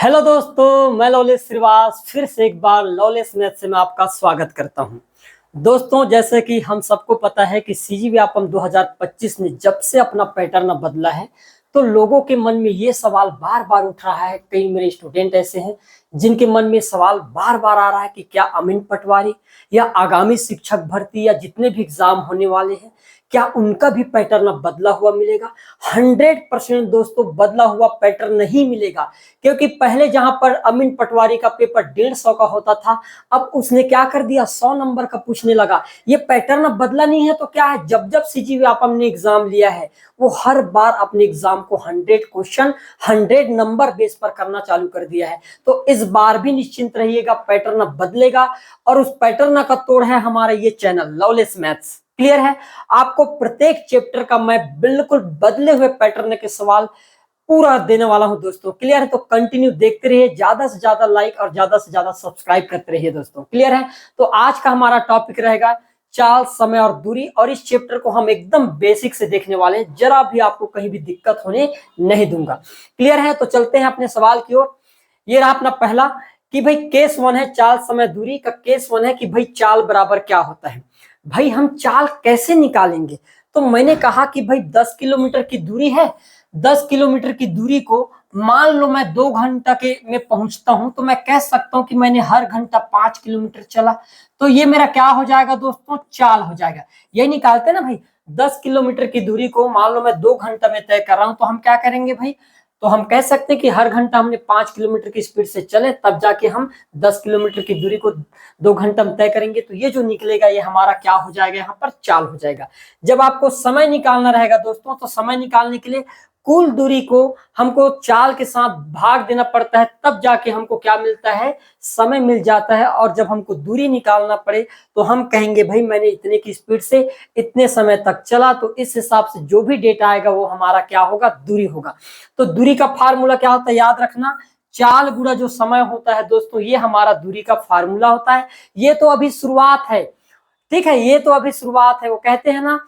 Hello दोस्तों, मैं lawless Shrivas फिर से एक बार लॉलेस मैथ से मैं आपका स्वागत करता हूं। दोस्तों, जैसे कि हम सबको पता है कि सीजी व्यापम 2025 ने जब से अपना पैटर्न बदला है तो लोगों के मन में ये सवाल बार बार उठ रहा है। कई मेरे स्टूडेंट ऐसे हैं जिनके मन में सवाल बार बार आ रहा है कि क्या अमीन पटवारी या आगामी शिक्षक भर्ती या जितने भी एग्जाम होने वाले हैं क्या उनका भी पैटर्न बदला हुआ मिलेगा। 100% दोस्तों बदला हुआ पैटर्न नहीं मिलेगा, क्योंकि पहले जहां पर अमीन पटवारी का पेपर 150 का होता था, अब उसने क्या कर दिया, 100 नंबर का पूछने लगा। ये पैटर्न अब बदला नहीं है तो क्या है, जब जब सीजी व्यापम ने एग्जाम लिया है वो हर बार अपने एग्जाम को 100 क्वेश्चन 100 नंबर बेस पर करना चालू कर दिया है। तो इस बार भी निश्चिंत रहिएगा, पैटर्न बदलेगा और उस पैटर्न का तोड़ है हमारा ये चैनल लॉलेस मैथ्स। क्लियर है? आपको प्रत्येक चैप्टर का मैं बिल्कुल बदले हुए पैटर्न के सवाल पूरा देने वाला हूं दोस्तों। क्लियर है? तो कंटिन्यू देखते रहिए, ज्यादा से ज्यादा लाइक और ज्यादा से ज्यादा सब्सक्राइब करते रहिए दोस्तों। क्लियर है? तो आज का हमारा टॉपिक रहेगा चाल, समय और दूरी, और इस चैप्टर को हम एकदम बेसिक से देखने वाले हैं, जरा भी आपको कहीं भी दिक्कत होने नहीं दूंगा। क्लियर है? तो चलते हैं अपने सवाल की ओर। ये रहा अपना पहला कि भाई केस 1 है चाल, समय, दूरी का। केस 1 है कि भाई चाल बराबर क्या होता है। भाई हम चाल कैसे निकालेंगे? तो मैंने कहा कि भाई 10 किलोमीटर की दूरी है, 10 किलोमीटर की दूरी को मान लो मैं 2 घंटा के में पहुंचता हूं, तो मैं कह सकता हूं कि मैंने हर घंटा 5 किलोमीटर चला। तो ये मेरा क्या हो जाएगा दोस्तों, चाल हो जाएगा। यही निकालते ना भाई, 10 किलोमीटर की दूरी को मान लो मैं 2 घंटा में तय कर रहा हूं, तो हम क्या करेंगे भाई, तो हम कह सकते हैं कि हर घंटा हमने 5 किलोमीटर की स्पीड से चले, तब जाके हम 10 किलोमीटर की दूरी को 2 घंटा में तय करेंगे। तो ये जो निकलेगा ये हमारा क्या हो जाएगा, यहाँ पर चाल हो जाएगा। जब आपको समय निकालना रहेगा दोस्तों, तो समय निकालने के लिए कुल दूरी को हमको चाल के साथ भाग देना पड़ता है, तब जाके हमको क्या मिलता है, समय मिल जाता है। और जब हमको दूरी निकालना पड़े तो हम कहेंगे भाई मैंने इतने की स्पीड से इतने समय तक चला, तो इस हिसाब से जो भी डेटा आएगा वो हमारा क्या होगा, दूरी होगा। तो दूरी का फार्मूला क्या होता है, याद रखना, चाल गुणा जो समय होता है दोस्तों, ये हमारा दूरी का फार्मूला होता है। ये तो अभी शुरुआत है, ठीक है, ये तो अभी शुरुआत है। वो कहते हैं ना,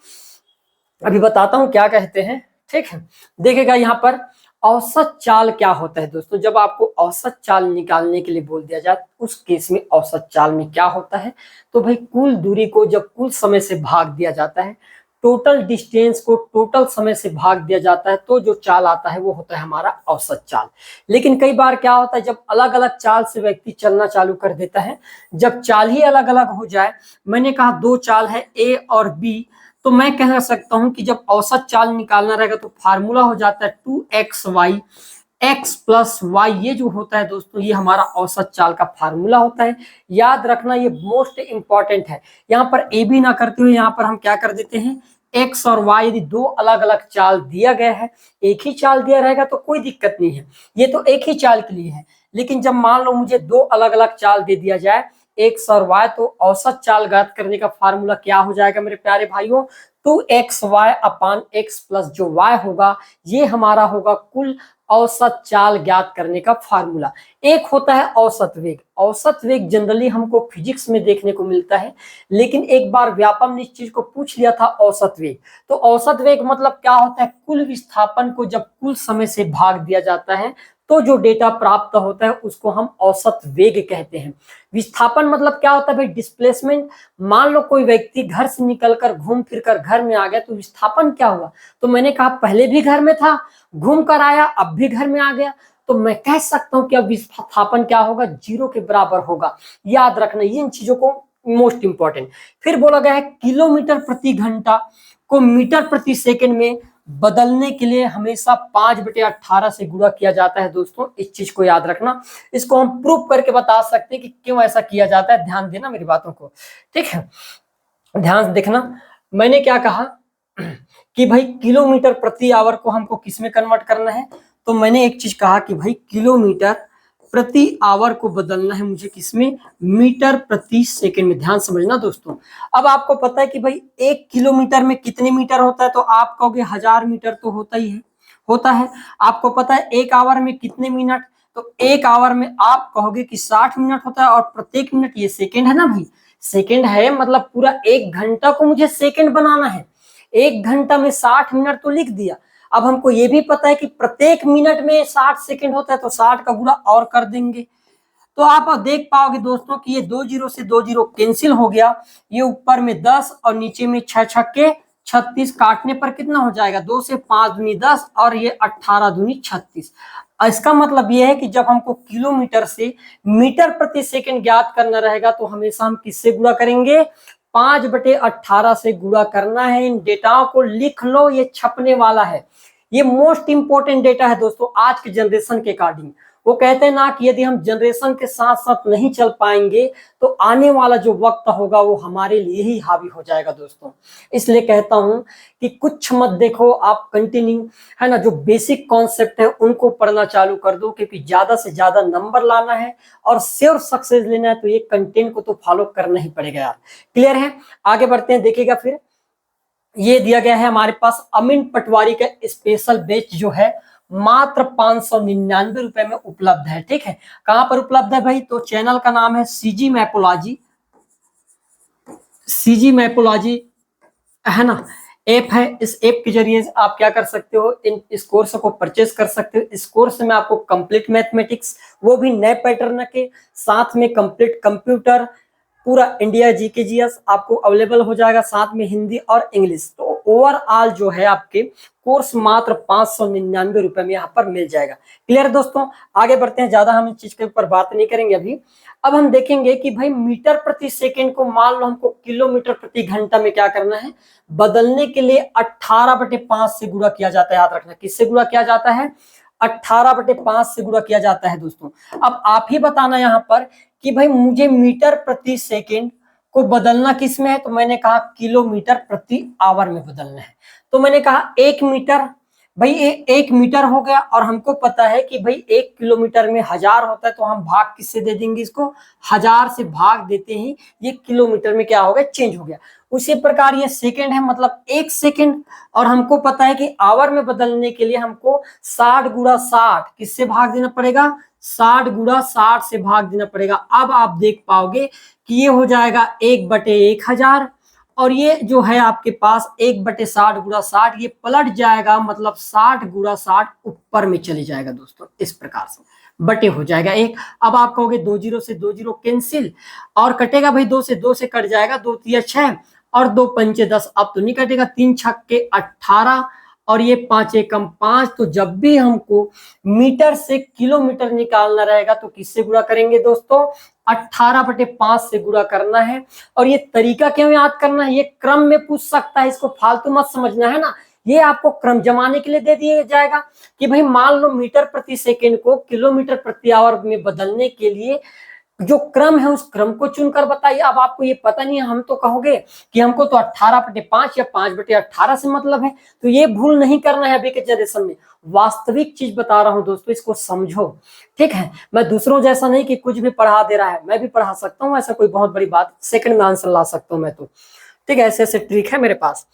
अभी बताता हूं क्या कहते हैं, ठीक है। देखिएगा यहाँ पर औसत चाल क्या होता है दोस्तों। जब आपको औसत चाल निकालने के लिए बोल दिया जाए, उस केस में औसत चाल में क्या होता है, तो भाई कुल दूरी को जब कुल समय से भाग दिया जाता है, टोटल डिस्टेंस को टोटल समय से भाग दिया जाता है, तो जो चाल आता है वो होता है हमारा औसत चाल। लेकिन कई बार क्या होता है, जब अलग अलग चाल से व्यक्ति चलना चालू कर देता है, जब चाल ही अलग अलग हो जाए, मैंने कहा 2 चाल है ए और बी, तो मैं कह सकता हूं कि जब औसत चाल निकालना रहेगा तो फार्मूला हो जाता है 2xy x प्लस वाई। ये जो होता है दोस्तों, ये हमारा औसत चाल का फार्मूला होता है। याद रखना, ये मोस्ट इंपॉर्टेंट है। यहाँ पर ए बी ना करते हुए यहाँ पर हम क्या कर देते हैं, एक्स और वाई, यदि 2 अलग अलग चाल दिया गया है, एक ही चाल दिया रहेगा तो कोई दिक्कत नहीं है, ये तो एक ही चाल के लिए है। लेकिन जब मान लो मुझे 2 अलग अलग चाल दे दिया जाए, एक्स और वाई, तो औसत चाल ज्ञात करने का फार्मूला क्या हो जाएगा मेरे प्यारे भाइयों, 2xy अपान x प्लस जो y होगा, ये हमारा होगा कुल औसत चाल ज्ञात करने का फार्मूला। एक होता है औसत वेग। औसत वेग जनरली हमको फिजिक्स में देखने को मिलता है, लेकिन एक बार व्यापम ने इस चीज को पूछ लिया था, औसत वेग। तो औसत वेग मतलब क्या होता है, कुल विस्थापन को जब कुल समय से भाग दिया जाता है तो जो डेटा प्राप्त होता है उसको हम औसत वेग कहते हैं। विस्थापन मतलब क्या होता है भाई, डिस्प्लेसमेंट। मान लो कोई व्यक्ति घर से निकलकर घूम फिर कर घर में आ गया, तो विस्थापन क्या हुआ, तो मैंने कहा पहले भी घर में था, घूम कर आया, अब भी घर में आ गया, तो मैं कह सकता हूं कि अब विस्थापन क्या होगा, 0 के बराबर होगा। याद रखना इन चीजों को, मोस्ट इंपॉर्टेंट। फिर बोला गया है किलोमीटर प्रति घंटा को मीटर प्रति सेकंड में बदलने के लिए हमेशा 5/18 से गुणा किया जाता है दोस्तों। इस चीज को याद रखना, इसको हम प्रूफ करके बता सकते हैं कि क्यों ऐसा किया जाता है। ध्यान देना मेरी बातों को, ठीक है, ध्यान से देखना। मैंने क्या कहा कि भाई किलोमीटर प्रति आवर को हमको किस में कन्वर्ट करना है, तो मैंने एक चीज कहा कि भाई किलोमीटर प्रति आवर को बदलना है मुझे किसमें, मीटर प्रति सेकंड में। ध्यान समझना दोस्तों। अब आपको पता है कि भाई 1 किलोमीटर में कितने मीटर होता है, तो आप कहोगे 1000 मीटर तो होता ही है, होता है। आपको पता है 1 आवर में कितने मिनट, तो 1 आवर में आप कहोगे कि 60 मिनट होता है, और प्रत्येक मिनट ये सेकंड है ना भाई, सेकंड है, मतलब पूरा 1 घंटा को मुझे सेकंड बनाना है। 1 घंटा में 60 मिनट तो लिख दिया। अब हमको ये भी पता है कि प्रत्येक मिनट में 60 सेकंड होता है, तो 60 का गुणा और कर देंगे। तो आप देख पाओगे दोस्तों कि ये 2 जीरो से 2 जीरो कैंसिल हो गया, ये ऊपर में 10 और नीचे में 6 छक्के 36, काटने पर कितना हो जाएगा, 2 से 5 दूनी 10 और ये 18 दूनी 36। इसका मतलब ये है कि जब हमको किलोमीटर से मीटर प्रति सेकंड ज्ञात करना रहेगा तो हमेशा हम किससे गुणा करेंगे, 5/18 से गुणा करना है। इन डेटाओं को लिख लो, ये छपने वाला है, ये मोस्ट इंपोर्टेंट डेटा है दोस्तों आज के जनरेशन के अकॉर्डिंग। वो कहते हैं ना कि यदि हम जनरेशन के साथ साथ नहीं चल पाएंगे तो आने वाला जो वक्त होगा वो हमारे लिए ही हावी हो जाएगा दोस्तों। इसलिए कहता हूं कि कुछ मत देखो, आप कंटिन्यू है ना जो बेसिक कॉन्सेप्ट है उनको पढ़ना चालू कर दो, क्योंकि ज्यादा से ज्यादा नंबर लाना है और श्योर सक्सेस लेना है तो ये कंटेंट को तो फॉलो करना ही पड़ेगा यार। क्लियर है, आगे बढ़ते हैं। देखिएगा फिर ये दिया गया है हमारे पास अमीन पटवारी का स्पेशल बैच जो है मात्र 599 रुपए में उपलब्ध है। ठीक है, कहां पर उपलब्ध है भाई, तो चैनल का नाम है सीजी मैपोलॉजी, सीजी मैपोलॉजी है ना ऐप है। इस ऐप के जरिए आप क्या कर सकते हो, इस कोर्स को परचेस कर सकते हो। इस कोर्स में आपको कंप्लीट मैथमेटिक्स, वो भी नए पैटर्न के साथ में कंप्लीट कंप्यूटर, पूरा इंडिया जीके जीएस आपको अवेलेबल हो जाएगा, साथ में हिंदी और इंग्लिश। तो ओवरऑल जो है आपके कोर्स मात्र 599 रुपए में यहाँ पर मिल जाएगा। क्लियर दोस्तों, आगे बढ़ते हैं, ज्यादा हम इस चीज के ऊपर बात नहीं करेंगे अभी। अब हम देखेंगे कि भाई मीटर प्रति सेकंड को मान लो हमको किलोमीटर प्रति घंटा में क्या करना है, बदलने के लिए 18/5 से गुणा किया जाता है। याद रखना, किससे गुणा किया जाता है, 18/5 से गुणा किया जाता है दोस्तों। अब आप ही बताना यहाँ पर कि भाई मुझे मीटर प्रति सेकंड को बदलना किस में है, तो मैंने कहा किलोमीटर प्रति आवर में बदलना है। तो मैंने कहा 1 मीटर, भाई ये 1 मीटर हो गया, और हमको पता है कि भाई 1 किलोमीटर में 1000 होता है, तो हम भाग किससे दे देंगे, इसको 1000 से भाग देते ही ये किलोमीटर में क्या हो गया, चेंज हो गया। उसी प्रकार ये सेकंड है, मतलब 1 सेकंड, और हमको पता है कि आवर में बदलने के लिए हमको 60 गुणा 60 किससे भाग देना पड़ेगा, 60 गुणा 60 से भाग देना पड़ेगा। अब आप देख पाओगे कि ये हो जाएगा 1/1000, और ये जो है आपके पास 1/60 गुणा 60 ये पलट जाएगा, मतलब 60 गुणा 60 ऊपर में चले जाएगा दोस्तों। इस प्रकार से बटे हो जाएगा 1। अब आप कहोगे 2 जीरो से 2 जीरो कैंसिल, और कटेगा भाई 2 से 2 से कट जाएगा, 2 तिया 6 और 2 पंचे 10, अब तो नहीं कटेगा, 3 छक्के 18 और ये 5 एकम 5। तो जब भी हमको मीटर से किलोमीटर निकालना रहेगा तो किससे गुणा करेंगे दोस्तों, 18/5 से गुणा करना है। और ये तरीका क्यों याद करना है, ये क्रम में पूछ सकता है, इसको फालतू मत समझना है ना, ये आपको क्रम जमाने के लिए दे दिया जाएगा कि भाई मान लो मीटर प्रति सेकंड को किलोमीटर प्रति आवर में बदलने के लिए जो क्रम है उस क्रम को चुनकर बताइए। अब आपको ये पता नहीं है, हम तो कहोगे कि हमको तो 18/5 या 5/18 से मतलब है, तो ये भूल नहीं करना है अभी के जनरेशन में। वास्तविक चीज बता रहा हूं दोस्तों, इसको समझो, ठीक है। मैं दूसरों जैसा नहीं कि कुछ भी पढ़ा दे रहा है, मैं भी पढ़ा सकता हूँ, ऐसा कोई बहुत बड़ी बात, सेकंड में आंसर ला सकता हूँ मैं तो, ठीक है। ऐसे ऐसे ट्रिक है मेरे पास।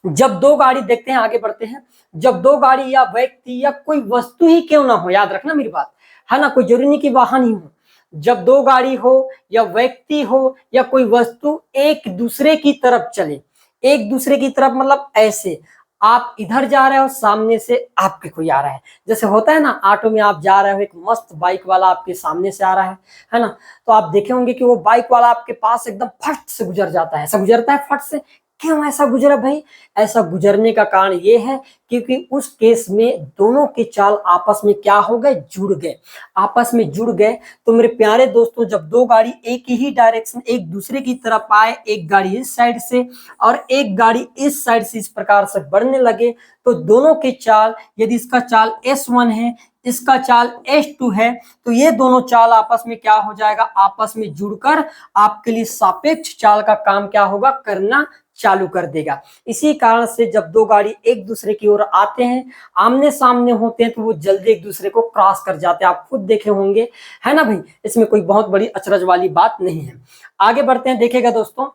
जब दो गाड़ी, देखते हैं आगे बढ़ते हैं, जब दो गाड़ी या व्यक्ति या कोई वस्तु ही क्यों ना हो, याद रखना मेरी बात, है ना, कोई जरूरी नहीं कि वाहन ही हो, जब दो गाड़ी हो या व्यक्ति हो या कोई वस्तु एक दूसरे की तरफ चले, एक दूसरे की तरफ मतलब ऐसे, आप इधर जा रहे हो, सामने से आपके कोई आ रहा है, जैसे होता है ना ऑटो में आप जा रहे हो, एक मस्त बाइक वाला आपके सामने से आ रहा है ना, तो आप देखे होंगे कि वो बाइक वाला आपके पास एकदम फट से गुजर जाता है, ऐसा गुजरता है फट से। क्यों ऐसा गुजरा भाई, ऐसा गुजरने का कारण ये है क्योंकि उस केस में दोनों के चाल आपस में क्या हो गए, जुड़ गए, आपस में जुड़ गए। तो मेरे प्यारे दोस्तों, जब दो गाड़ी एक ही डायरेक्शन एक दूसरे की तरफ आए, एक गाड़ी इस साइड से और एक गाड़ी इस साइड से, इस प्रकार से बढ़ने लगे, तो दोनों के चाल, यदि इसका चाल S1 है, इसका चाल S2 है, तो ये दोनों चाल आपस में क्या हो जाएगा, आपस में जुड़कर आपके लिए सापेक्ष चाल का काम क्या होगा, करना चालू कर देगा। इसी कारण से जब दो गाड़ी एक दूसरे की ओर आते हैं, आमने सामने होते हैं, तो वो जल्दी एक दूसरे को क्रॉस कर जाते हैं, आप खुद देखे होंगे, है ना भाई। इसमें कोई बहुत बड़ी अचरज वाली बात नहीं है। आगे बढ़ते हैं, देखिएगा दोस्तों,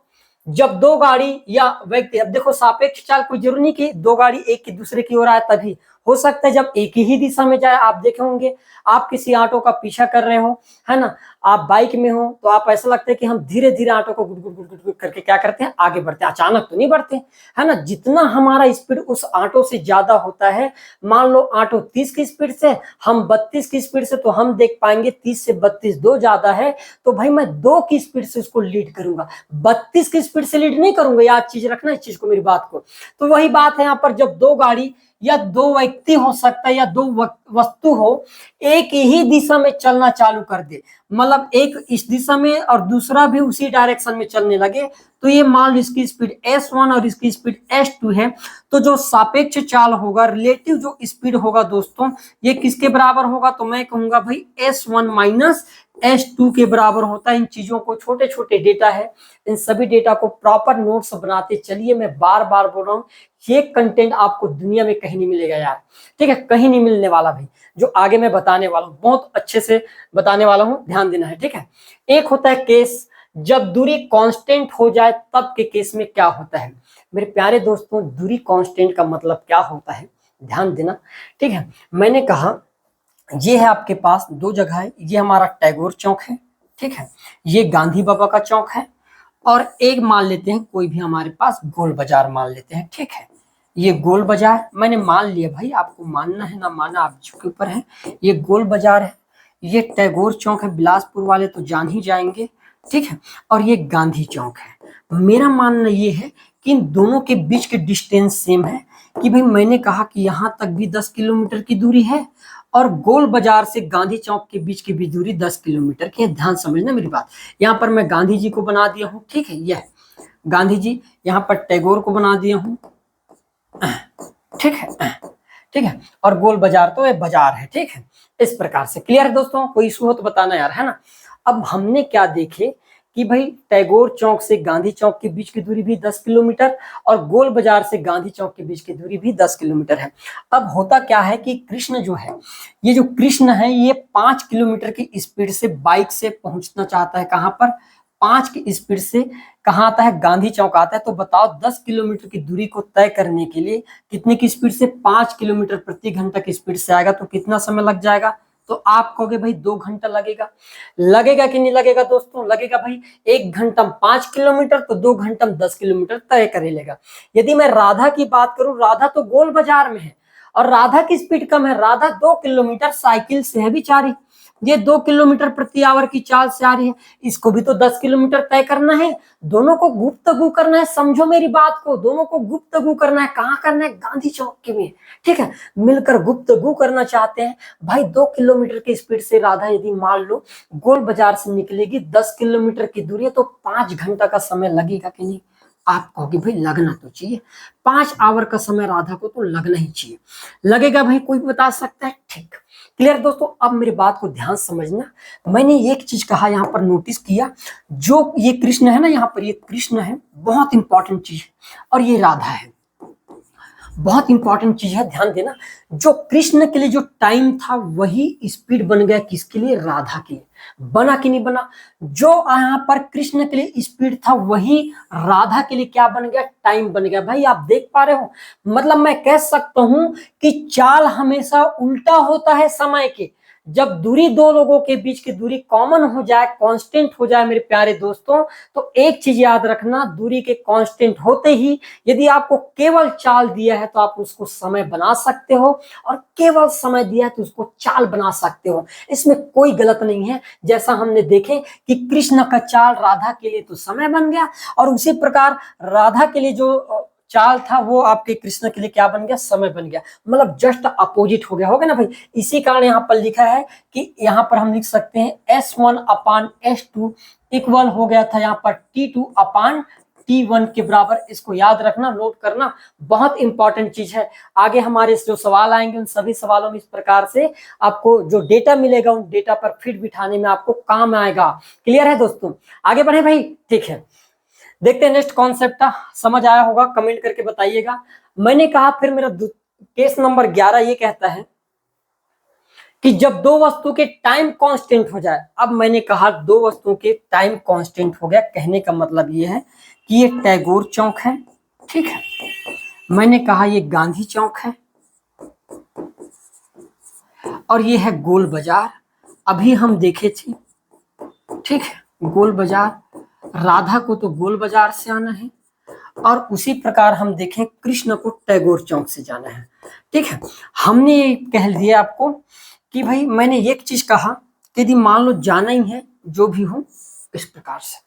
जब दो गाड़ी या व्यक्ति, अब देखो सापेक्ष चाल कोई जरूरी नहीं कि दो गाड़ी एक की दूसरे की ओर आए तभी, हो सकता है जब एक ही दिशा में जाए, आप देखे होंगे आप किसी ऑटो का पीछा कर रहे हो, है ना, आप बाइक में हो तो आप ऐसा लगता है कि हम धीरे धीरे ऑटो को गुड गुड गुड गुड करके क्या करते हैं, आगे बढ़ते हैं, अचानक तो नहीं बढ़ते, है ना। जितना हमारा स्पीड उस ऑटो से ज्यादा होता है, मान लो ऑटो 30 की स्पीड से, हम 32 की स्पीड से, तो हम देख पाएंगे 30 से 32 दो ज्यादा है, तो भाई मैं 2 की स्पीड से उसको लीड करूंगा, 32 की स्पीड से लीड नहीं करूंगा। याद चीज रखना इस चीज को, मेरी बात को। तो वही बात है यहाँ पर, जब दो गाड़ी या दो व्यक्ति हो सकता है या दो वस्तु हो, एक ही दिशा में चलना चालू कर दे, मतलब एक इस दिशा में और दूसरा भी उसी डायरेक्शन में चलने लगे, तो ये मान लो इसकी स्पीड s1 और इसकी स्पीड s2 है, तो जो सापेक्ष चाल होगा, रिलेटिव जो स्पीड होगा दोस्तों, ये किसके बराबर होगा, तो मैं कहूंगा भाई s1 माइनस s2 के बराबर होता है। इन चीजों को, छोटे छोटे डेटा है, इन सभी डेटा को प्रॉपर नोट्स बनाते चलिए। मैं बार बार बोल रहा हूँ, ये कंटेंट आपको दुनिया में कहीं नहीं मिलेगा यार, ठीक है, कहीं नहीं मिलने वाला भाई। जो आगे मैं बताने वाला हूँ बहुत अच्छे से बताने वाला हूँ, ध्यान देना है, ठीक है। एक होता है केस जब दूरी कांस्टेंट हो जाए, तब के केस में क्या होता है। मेरे प्यारे दोस्तों, दूरी कांस्टेंट का मतलब क्या होता है, ध्यान देना, ठीक है। मैंने कहा ये है आपके पास दो जगह है, ये हमारा टैगोर चौक है, ठीक है, ये गांधी बाबा का चौक है, और एक मान लेते हैं कोई भी हमारे पास गोल बाजार मान लेते हैं, ठीक है। ये गोल बाजार मैंने मान लिया भाई, आपको मानना है ना मानना आप के ऊपर है। ये गोल बाजार है, ये टैगोर चौक है, बिलासपुर वाले तो जान ही जाएंगे, ठीक है, और ये गांधी चौक है। मेरा मानना ये है कि इन दोनों के बीच के डिस्टेंस सेम है, कि भाई मैंने कहा कि यहाँ तक भी 10 किलोमीटर की दूरी है, और गोल बाजार से गांधी चौक के बीच की भी दूरी 10 किलोमीटर की है। ध्यान समझना मेरी बात, यहाँ पर मैं गांधी जी को बना दिया हूँ, ठीक है, यह गांधी जी, यहाँ पर टैगोर को बना दिया हूँ, ठीक है, ठीक है, और गोल बाजार तो ये बाजार है, ठीक है। इस प्रकार से क्लियर है दोस्तों, कोई इशू हो तो बताना यार, है ना। अब हमने क्या देखे कि भाई टैगोर चौक से गांधी चौक के बीच की दूरी भी 10 किलोमीटर, और गोल बाजार से गांधी चौक के बीच की दूरी भी 10 किलोमीटर है। अब होता क्या है कि कृष्ण जो है, ये जो कृष्ण है, ये 5 किलोमीटर की स्पीड से बाइक से पहुंचना चाहता है, कहां पर, 5 की स्पीड से कहाँ आता है, गांधी चौक आता है। तो बताओ 10 किलोमीटर की दूरी को तय करने के लिए कितने की स्पीड से, 5 किलोमीटर प्रति घंटा की स्पीड से आएगा, तो कितना समय लग जाएगा, तो आप कहोगे भाई 2 घंटा लगेगा। लगेगा कि नहीं लगेगा दोस्तों, लगेगा भाई। 1 घंटा 5 किलोमीटर, तो 2 घंटा 10 किलोमीटर तय कर ही लेगा। यदि मैं राधा की बात करूं, राधा तो गोल बाजार में है, और राधा की स्पीड कम है, राधा 2 किलोमीटर साइकिल से है बेचारी, ये 2 किलोमीटर प्रति आवर की चाल से आ रही है, इसको भी तो 10 किलोमीटर तय करना है। दोनों को गुफ्तगू करना है, समझो मेरी बात को, दोनों को गुफ्तगू करना है, कहाँ करना है, गांधी चौक के में, ठीक है, मिलकर गुफ्तगू करना चाहते हैं भाई। 2 किलोमीटर की स्पीड से राधा यदि मान लो गोल बाजार से निकलेगी, 10 किलोमीटर की दूरी है, तो 5 घंटा का समय लगेगा कि नहीं, आप कहोगे भाई लगना तो चाहिए, 5 आवर का समय राधा को तो लगना ही चाहिए। लगेगा भाई, कोई बता सकता है, ठीक, क्लियर दोस्तों। अब मेरी बात को ध्यान समझना, मैंने एक चीज कहा यहाँ पर नोटिस किया, जो ये कृष्ण है ना, यहाँ पर ये कृष्ण है, बहुत इंपॉर्टेंट चीज है, और ये राधा है, बहुत इंपॉर्टेंट चीज है, ध्यान देना। जो कृष्ण के लिए जो टाइम था, वही स्पीड बन गया किसके लिए, राधा के लिए, बना कि नहीं बना। जो यहाँ पर कृष्ण के लिए स्पीड था, वही राधा के लिए क्या बन गया, टाइम बन गया। भाई आप देख पा रहे हो, मतलब मैं कह सकता हूं कि चाल हमेशा उल्टा होता है समय के। जब दूरी दो लोगों के बीच की दूरी कॉमन हो जाए, कांस्टेंट हो जाए मेरे प्यारे दोस्तों, तो एक चीज याद रखना, दूरी के कांस्टेंट होते ही यदि आपको केवल चाल दिया है तो आप उसको समय बना सकते हो, और केवल समय दिया है तो उसको चाल बना सकते हो, इसमें कोई गलत नहीं है। जैसा हमने देखे कि कृष्ण का चाल राधा के लिए तो समय बन गया, और उसी प्रकार राधा के लिए जो चाल था वो आपके कृष्ण के लिए क्या बन गया, समय बन गया, मतलब जस्ट अपोजिट हो गया, होगा ना भाई। इसी कारण यहाँ पर लिखा है कि यहाँ पर हम लिख सकते हैं S1 अपान S2 इक्वल हो गया था यहाँ पर T2 अपान T1 के बराबर। इसको याद रखना, नोट करना, बहुत इंपॉर्टेंट चीज है। आगे हमारे जो सवाल आएंगे उन सभी सवालों में इस प्रकार से आपको जो डेटा मिलेगा, उन डेटा पर फिट बिठाने में आपको काम आएगा। क्लियर है दोस्तों, आगे बढ़े भाई, ठीक है। देखते हैं नेक्स्ट कॉन्सेप्ट, समझ आया होगा, कमेंट करके बताइएगा। मैंने कहा फिर मेरा केस नंबर 11 ये कहता है कि जब दो वस्तु के टाइम कांस्टेंट हो जाए। अब मैंने कहा दो वस्तुओं के टाइम कांस्टेंट हो गया, कहने का मतलब ये है कि ये टैगोर चौक है, ठीक है, मैंने कहा ये गांधी चौक है, और ये है गोल बाजार, अभी हम देखे थे, ठीक है, गोल बाजार। राधा को तो गोल बाजार से आना है, और उसी प्रकार हम देखें कृष्ण को टैगोर चौक से जाना है, ठीक है। हमने ये कह दिया आपको कि भाई मैंने एक चीज कहा कि यदि मान लो जाना ही है जो भी हो इस प्रकार से।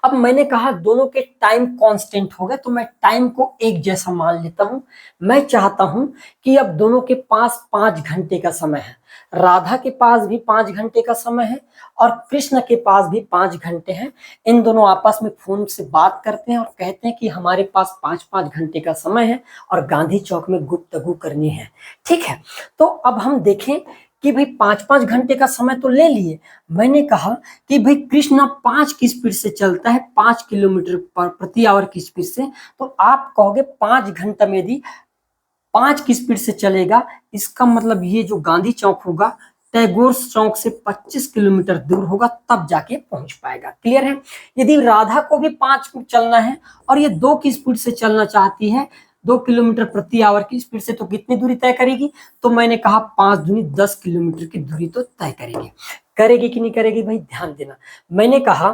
अब मैंने कहा दोनों के टाइम कांस्टेंट हो गए, तो मैं टाइम को एक जैसा मान लेता हूं। मैं चाहता हूं कि अब दोनों के पास 5 घंटे का समय है, राधा के पास भी 5 घंटे का समय है और कृष्ण के पास भी 5 घंटे हैं। इन दोनों आपस में फोन से बात करते हैं और कहते हैं कि हमारे पास 5-5 घंटे का समय है और गांधी चौक में गुफ्तगू करनी है, ठीक है। तो अब हम देखें कि भाई 5-5 घंटे का समय तो ले लिए। मैंने कहा कि भाई कृष्णा 5 की स्पीड से चलता है, 5 किलोमीटर प्रति आवर की स्पीड से, तो आप कहोगे 5 घंटा में यदि 5 की स्पीड से चलेगा, इसका मतलब ये जो गांधी चौक होगा टैगोर चौक से 25 किलोमीटर दूर होगा, तब जाके पहुंच पाएगा। क्लियर है। यदि राधा को भी 5 चलना है और ये 2 की स्पीड से चलना चाहती है, 2 किलोमीटर प्रति आवर की स्पीड से, तो कितनी दूरी तय करेगी? तो मैंने कहा 5 दूनी 10 किलोमीटर की दूरी तो तय करेगी। करेगी कि नहीं करेगी भाई, ध्यान देना। मैंने कहा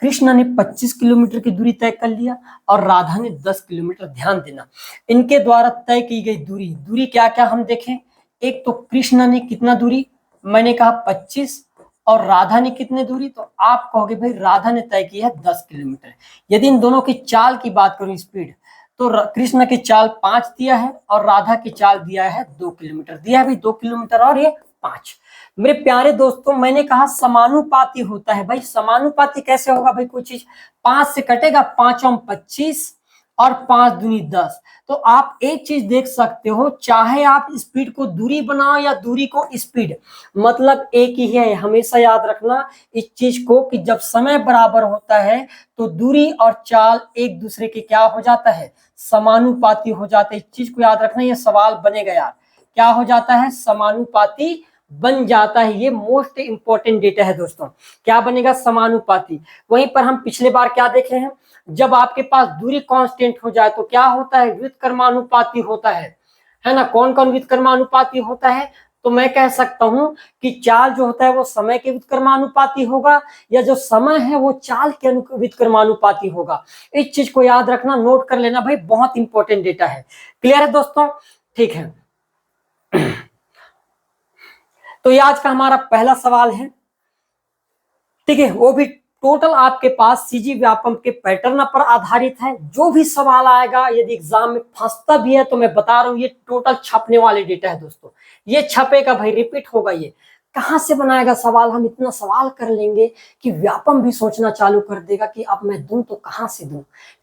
कृष्णा ने 25 किलोमीटर की दूरी तय कर लिया और राधा ने 10 किलोमीटर। ध्यान देना, इनके द्वारा तय की गई दूरी, दूरी क्या क्या हम देखें। एक तो कृष्णा ने कितना दूरी, मैंने कहा 25, और राधा ने कितने दूरी, तो आप कहोगे भाई राधा ने तय की है 10 किलोमीटर। यदि इन दोनों की चाल की बात करूं, स्पीड, तो कृष्ण की चाल 5 दिया है और राधा की चाल दिया है 2 किलोमीटर, दिया है भाई 2 किलोमीटर और ये 5। मेरे प्यारे दोस्तों, मैंने कहा समानुपाती होता है। भाई समानुपाती कैसे होगा भाई, कोई चीज 5 से कटेगा, 5 और 25 और 5 दूनी 10। तो आप एक चीज देख सकते हो, चाहे आप स्पीड को दूरी बनाओ या दूरी को स्पीड, मतलब एक ही है। हमेशा याद रखना इस चीज को कि जब समय बराबर होता है तो दूरी और चाल एक दूसरे के क्या हो जाता है, समानुपाती हो जाता है। इस चीज को याद रखना, ये सवाल बनेगा यार, क्या हो जाता है, समानुपाती बन जाता है। ये मोस्ट इंपॉर्टेंट डेटा है दोस्तों, क्या बनेगा, समानुपाती। वहीं पर हम पिछले बार क्या देखे हैं, जब आपके पास दूरी कांस्टेंट हो जाए तो क्या होता है, व्युत्क्रमानुपाती होता है ना। कौन कौन व्युत्क्रमानुपाती होता है, तो मैं कह सकता हूं कि चाल जो होता है वो समय के व्युत्क्रमानुपाती होगा, या जो समय है वो चाल के व्युत्क्रमानुपाती होगा। इस चीज को याद रखना, नोट कर लेना भाई, बहुत इंपॉर्टेंट डेटा है। क्लियर है दोस्तों, ठीक है। तो ये आज का हमारा पहला सवाल है, ठीक है, वो भी टोटल आपके पास सीजी व्यापम के पैटर्न पर आधारित है। जो भी सवाल आएगा, यदि एग्जाम में फंसता भी है तो मैं बता रहा हूं ये टोटल छपने वाले डेटा है दोस्तों, ये छपेगा भाई, रिपीट होगा। ये कहां से बनाएगा सवाल, हम इतना सवाल कर लेंगे कि व्यापम भी सोचना चालू कर देगा कि अब मैं दूं तो कहां से दूं।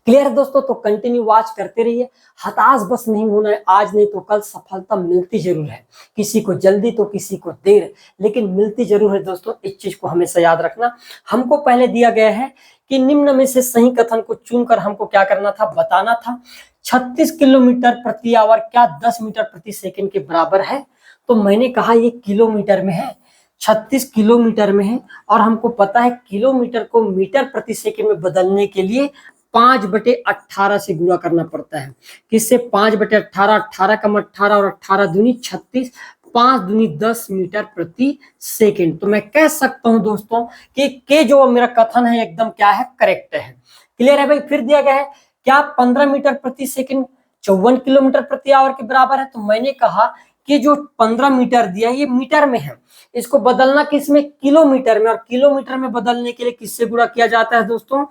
क्लियर है दोस्तों, तो कंटिन्यू वॉच करते रहिए, हताश बस नहीं होना है, आज नहीं तो कल सफलता मिलती जरूर है, किसी को जल्दी तो किसी को देर, लेकिन मिलती जरूर है दोस्तों। इस चीज को हमेशा याद रखना। हमको पहले दिया गया है कि निम्न में से सही कथन को चुनकर हमको क्या करना था, बताना था। 36 किलोमीटर प्रति आवर क्या 10 मीटर प्रति सेकंड के बराबर है, तो मैंने कहा ये किलोमीटर में है, 36 किलोमीटर में है, और हमको पता है किलोमीटर को मीटर प्रति सेकंड में बदलने के लिए 5/18 से गुणा करना पड़ता है। किससे, 5/18, 18 कम 18 और 18 दूनी 36, 5 दूनी 10 मीटर प्रति सेकंड। तो मैं कह सकता हूं दोस्तों कि जो मेरा कथन है एकदम क्या है, करेक्ट है। क्लियर है भाई। फिर दिया गया है क्या 15 मीटर प्रति सेकंड 54 किलोमीटर प्रति आवर के बराबर है, तो मैंने कहा कि जो 15 मीटर दिया ये मीटर में है, इसको बदलना किसमें, किलोमीटर में, और किलोमीटर में बदलने के लिए किससे गुणा किया जाता है दोस्तों,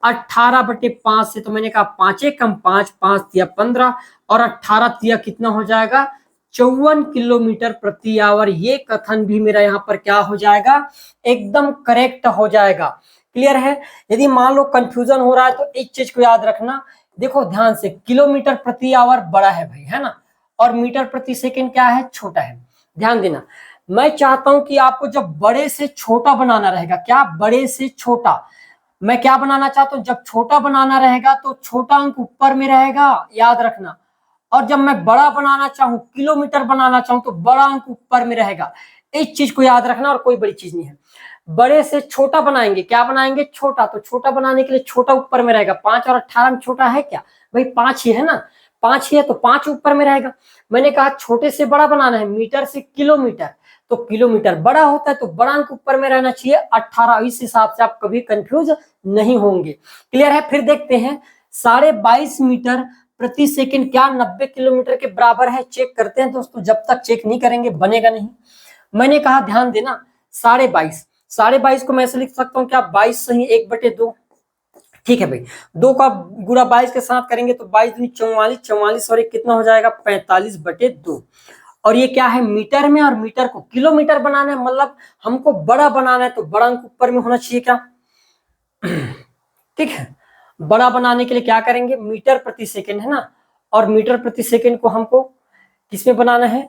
18/5 से। तो मैंने कहा 5 कम 5, 5 दिया 15 और 18 दिया कितना हो जाएगा, 54 किलोमीटर प्रति आवर। ये कथन भी मेरा यहाँ पर क्या हो जाएगा, एकदम करेक्ट हो जाएगा। क्लियर है। यदि मान लो कंफ्यूजन हो रहा है तो एक चीज को याद रखना, देखो ध्यान से, किलोमीटर प्रति आवर बड़ा है भाई, है ना, और मीटर प्रति सेकंड क्या है, छोटा है। ध्यान देना, मैं चाहता हूं कि आपको जब बड़े से छोटा बनाना रहेगा, क्या बड़े से छोटा, मैं क्या बनाना चाहता हूं, जब छोटा बनाना रहेगा तो छोटा अंक ऊपर में रहेगा, याद रखना, और जब मैं बड़ा बनाना चाहूं, किलोमीटर बनाना चाहूं, तो बड़ा अंक ऊपर में रहेगा। इस चीज को याद रखना, और कोई बड़ी चीज नहीं है। बड़े से छोटा बनाएंगे, क्या बनाएंगे, छोटा, तो छोटा बनाने के लिए छोटा ऊपर में रहेगा, 5 और 18 में छोटा है क्या भाई, 5 ही है ना, 5 ही है तो 5 ऊपर में रहेगा। मैंने कहा छोटे से बड़ा बनाना है, मीटर से किलोमीटर, तो किलोमीटर बड़ा होता है तो बड़ा अंक ऊपर में रहना चाहिए 18। इस हिसाब से आप कभी कंफ्यूज नहीं होंगे। क्लियर है। फिर देखते हैं 22.5 मीटर प्रति सेकंड क्या 90 किलोमीटर के बराबर है? चेक करते हैं दोस्तों, जब तक चेक नहीं करेंगे बनेगा नहीं। मैंने कहा ध्यान देना 22.5 को मैं ऐसे लिख सकता हूँ क्या 22 सही 1/2, ठीक है भाई। 2 का गुणा 22 के साथ करेंगे तो 22 दूनी 44, 44 और एक कितना हो जाएगा 45/2। और ये क्या है मीटर में, और मीटर को किलोमीटर बनाना है, मतलब हमको बड़ा बनाना है तो बड़ा अंक ऊपर में होना चाहिए क्या? ठीक है। बड़ा बनाने के लिए क्या करेंगे, मीटर प्रति सेकंड है ना, और मीटर प्रति सेकंड को हमको किसमें बनाना है?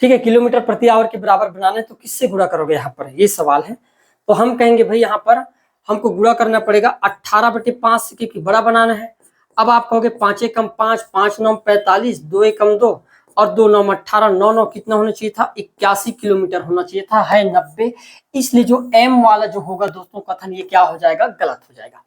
ठीक है, किलोमीटर प्रति आवर के बराबर बनाना है तो किससे गुणा करोगे? यहाँ पर ये सवाल है। तो हम कहेंगे भाई यहाँ पर हमको गुणा करना पड़ेगा 18/5 से, क्योंकि बड़ा बनाना है। अब आप कहोगे 5 एकम 5, 5 9 45, 2 एकम 2 और 2 9 18, 9 9 कितना होना चाहिए था? 81 किलोमीटर होना चाहिए था, है 90। इसलिए जो एम वाला जो होगा दोस्तों कथन, ये क्या हो जाएगा? गलत हो जाएगा।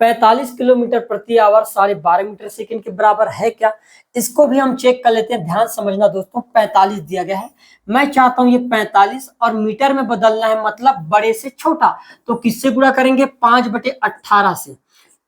45 किलोमीटर प्रति आवर 12.5 मीटर सेकंड के बराबर है क्या? इसको भी हम चेक कर लेते हैं। ध्यान समझना दोस्तों, 45 दिया गया है, मैं चाहता हूं ये 45 और मीटर में बदलना है, मतलब बड़े से छोटा, तो किससे गुणा करेंगे? 5/18 से।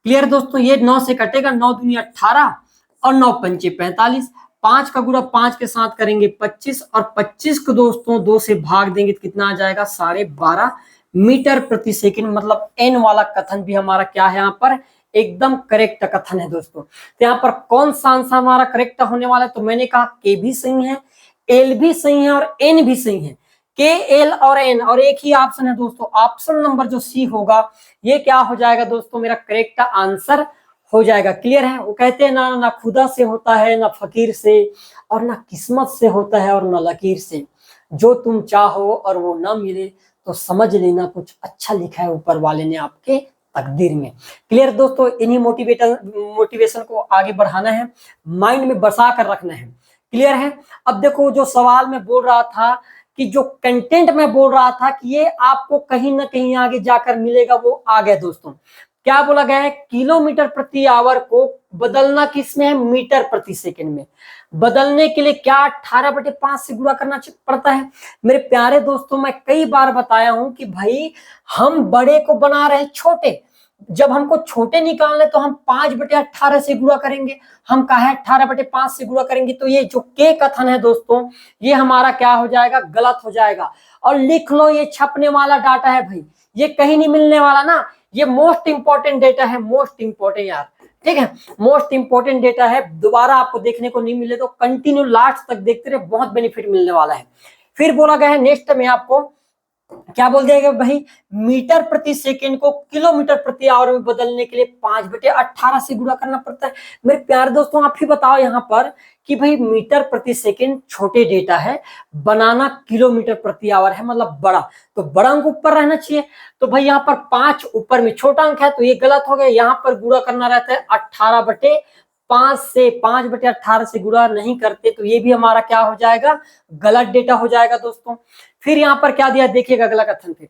क्लियर दोस्तों, ये 9 से कटेगा, 9 दूनी 18 और 9 पंचे 45। 5 का गुणा 5 के साथ करेंगे 25, और 25 को दोस्तों 2 से भाग देंगे तो कितना आ जाएगा? 12.5 मीटर प्रति सेकंड। मतलब एन वाला कथन भी हमारा क्या है यहाँ पर? एकदम करेक्ट कथन है दोस्तों। तो यहाँ पर कौन सा आंसर हमारा करेक्ट होने वाला है? तो मैंने कहा के भी सही है, एल भी सही है और एन भी सही है। के, एल और एन, और एक ही ऑप्शन है दोस्तों, ऑप्शन नंबर जो सी होगा ये क्या हो जाएगा दोस्तों? मेरा करेक्ट आंसर हो जाएगा। क्लियर है। वो कहते हैं ना खुदा से होता है, ना फकीर से, और ना किस्मत से होता है, और ना लकीर से। जो तुम चाहो और वो ना मिले तो समझ लेना कुछ अच्छा लिखा है ऊपर वाले ने आपके तकदीर में। क्लियर दोस्तों, इन्हीं मोटिवेशन को आगे बढ़ाना है, माइंड में बसा कर रखना है। क्लियर है। अब देखो जो सवाल में बोल रहा था कि जो कंटेंट में बोल रहा था कि ये आपको कहीं ना कहीं आगे जाकर मिलेगा, वो आ गया दोस्तों। क्या बोला गया है? किलोमीटर प्रति आवर को बदलना किसमें है? मीटर प्रति सेकंड में। बदलने के लिए क्या 18/5 से गुणा करना पड़ता है? मेरे प्यारे दोस्तों, मैं कई बार बताया हूं कि भाई हम बड़े को बना रहे छोटे, जब हमको छोटे निकालने तो हम 5/18 से गुणा करेंगे, हम कहा है 18/5 से गुणा करेंगे, तो ये जो के कथन है दोस्तों, ये हमारा क्या हो जाएगा? गलत हो जाएगा। और लिख लो, ये छपने वाला डाटा है भाई, ये कहीं नहीं मिलने वाला ना, ये मोस्ट इंपॉर्टेंट डेटा है, मोस्ट इंपॉर्टेंट यार। ठीक है, मोस्ट इंपॉर्टेंट डेटा है, दोबारा आपको देखने को नहीं मिले तो कंटिन्यू लास्ट तक देखते रहे, बहुत बेनिफिट मिलने वाला है। फिर बोला गया है नेक्स्ट में आपको क्या बोल दिया गया भाई? मीटर प्रति सेकंड को किलोमीटर प्रति आवर में बदलने के लिए 5/18 से गुणा करना पड़ता है। मेरे प्यारे दोस्तों, आप ही बताओ यहाँ पर कि भाई मीटर प्रति सेकंड छोटे डेटा है, बनाना किलोमीटर प्रति आवर है, मतलब बड़ा, तो बड़ा अंक ऊपर रहना चाहिए। तो भाई यहाँ पर 5 ऊपर में छोटा अंक है, तो ये गलत हो गया। यहाँ पर गुणा करना रहता है 18/5 से, 5/18 से गुणा नहीं करते, तो ये भी हमारा क्या हो जाएगा? गलत डेटा हो जाएगा दोस्तों। फिर यहाँ पर क्या दिया देखिएगा अगला कथन पे,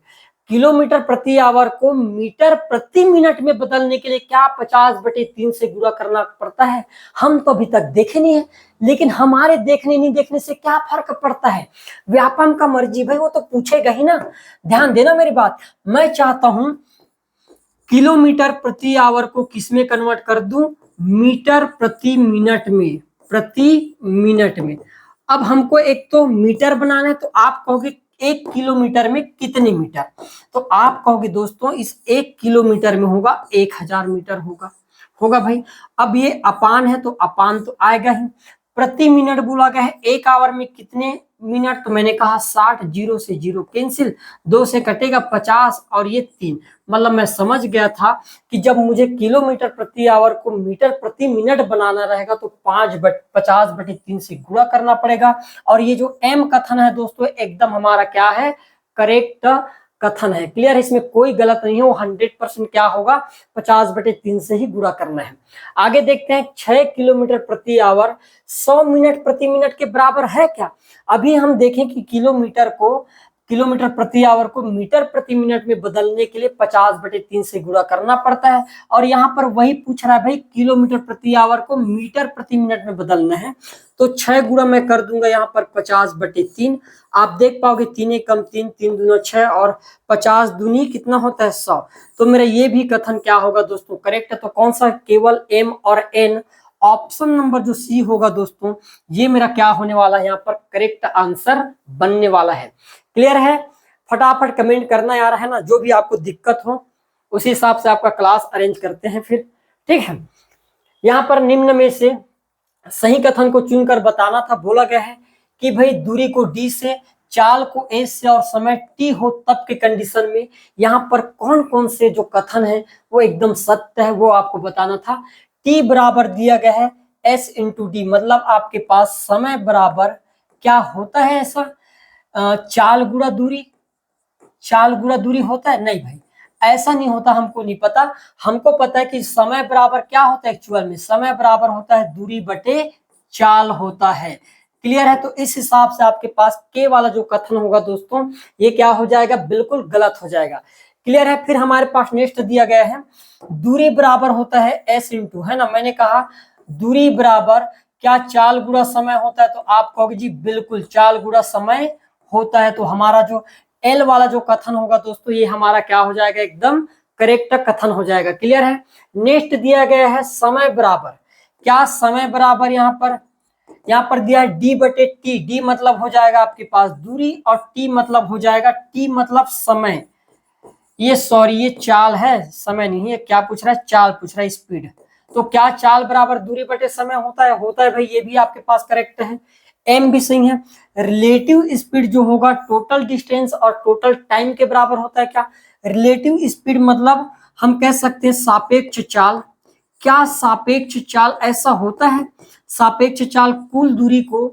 किलोमीटर प्रति आवर को मीटर प्रति मिनट में बदलने के लिए क्या 50/3 से गुणा करना पड़ता है? हम तो अभी तक देखे नहीं है, लेकिन हमारे देखने नहीं देखने से क्या फर्क पड़ता है? व्यापम का मर्जी भाई, वो तो पूछेगा ही ना। ध्यान देना मेरी बात, मैं चाहता हूं किलोमीटर प्रति आवर को किसमें कन्वर्ट कर दूं? मीटर प्रति मिनट में, प्रति मिनट में। अब हमको एक तो मीटर बनाना है, तो आप कहोगे 1 किलोमीटर में कितने मीटर? तो आप कहोगे दोस्तों इस 1 किलोमीटर में होगा 1000 मीटर होगा भाई। अब ये अपान है तो अपान तो आएगा ही। प्रति मिनट बोला गया है, 1 आवर में कितने मिनट? तो मैंने कहा 60, 0 से 0 कैंसिल, 2 से कटेगा 50 और ये 3। मतलब मैं समझ गया था कि जब मुझे किलोमीटर प्रति आवर को मीटर प्रति मिनट बनाना रहेगा तो 50/3 से गुणा करना पड़ेगा। और ये जो एम कथन है दोस्तों, एकदम हमारा क्या है? करेक्ट कथन है। क्लियर है, इसमें कोई गलत नहीं है, वो 100% क्या होगा? 50/3 से ही गुणा करना है। आगे देखते हैं 6 किलोमीटर प्रति आवर 100 मिनट प्रति मिनट के बराबर है क्या? अभी हम देखें कि किलोमीटर को किलोमीटर प्रति आवर को मीटर प्रति मिनट में बदलने के लिए 50/3 से गुणा करना पड़ता है। और यहाँ पर वही पूछ रहा है भाई किलोमीटर प्रति आवर को मीटर प्रति मिनट में बदलना है, तो 6 गुणा मैं कर दूंगा यहाँ पर 50/3। आप देख पाओगे 3 एक कम 3, 3 दूना 6 और 50 दूनी कितना होता है 100। तो मेरा ये भी कथन क्या होगा दोस्तों, करेक्ट है। तो कौन सा, केवल M और N, ऑप्शन नंबर जो सी होगा दोस्तों, ये मेरा क्या होने वाला है, यहाँ पर करेक्ट आंसर बनने वाला है। क्लियर है? फटाफट कमेंट करना यार, है ना। जो भी आपको दिक्कत हो उसी हिसाब से आपका क्लास अरेंज करते हैं फिर, ठीक है। यहाँ पर निम्न में से सही कथन को चुनकर बताना था। बोला गया है कि भाई दूरी को D से, चाल को A से और समय T हो तब के कंडीशन में यहाँ पर कौन कौन से जो कथन है वो एकदम सत्य है, वो आपको बताना था। T बराबर दिया गया है S इंटू D, मतलब आपके पास समय बराबर क्या होता है, ऐसा चाल गुणा दूरी, चाल गुणा दूरी होता है? नहीं भाई, ऐसा नहीं होता, हमको नहीं पता। हमको पता है कि समय बराबर क्या होता है, एक्चुअल में समय बराबर होता है दूरी बटे चाल होता है। क्लियर है? तो इस हिसाब से आपके पास के वाला जो कथन होगा दोस्तों, ये क्या हो जाएगा, बिल्कुल गलत हो जाएगा। क्लियर है? फिर हमारे पास नेक्स्ट दिया गया है दूरी बराबर होता है S इंटू, है ना, मैंने कहा दूरी बराबर क्या चाल गुणा समय होता है, तो आप कहोगे जी बिल्कुल चाल गुणा समय होता है। तो हमारा जो L वाला जो कथन होगा दोस्तों, ये हमारा क्या हो जाएगा, एकदम करेक्ट कथन हो जाएगा। क्लियर है? नेक्स्ट दिया गया है समय बराबर, क्या समय बराबर यहाँ पर दिया है D बटे T। D मतलब हो जाएगा आपके पास दूरी और T मतलब हो जाएगा, T मतलब समय। ये सॉरी, ये चाल है, समय नहीं है। क्या पूछ रहा है, चाल पूछ रहा है, स्पीड। तो क्या चाल बराबर दूरी बटे समय होता है? होता है भाई, ये भी आपके पास करेक्ट है। M भी सही है। रिलेटिव स्पीड जो होगा टोटल डिस्टेंस और टोटल टाइम के बराबर होता है। क्या रिलेटिव स्पीड मतलब हम कह सकते हैं सापेक्ष चाल। क्या सापेक्ष चाल ऐसा होता है? सापेक्ष चाल कुल दूरी को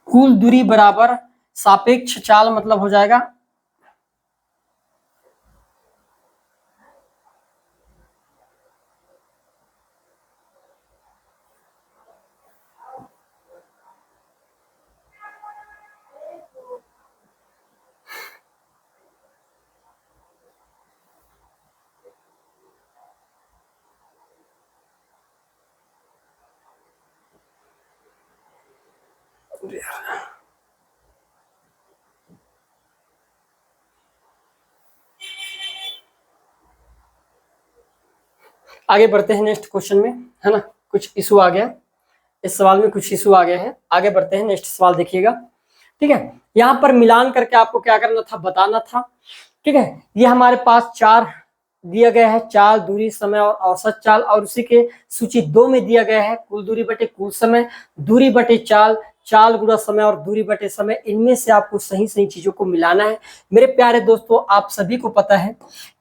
कुल दूरी बराबर सापेक्ष चाल मतलब हो जाएगा आगे बढ़ते हैं नेक्स्ट क्वेश्चन में, है ना। कुछ इशू आ गया इस सवाल में, कुछ इशू आ गया है। आगे बढ़ते हैं, नेक्स्ट सवाल देखिएगा, ठीक है। यहाँ पर मिलान करके आपको क्या करना था, बताना था, ठीक है। ये हमारे पास 4 दिया गया है, चाल, दूरी, समय और औसत चाल, और उसी के सूची 2 में दिया गया है कुल दूरी बटे कुल समय, दूरी बटे चाल, चाल गुणा समय और दूरी बटे समय। इनमें से आपको सही सही चीजों को मिलाना है। मेरे प्यारे दोस्तों, आप सभी को पता है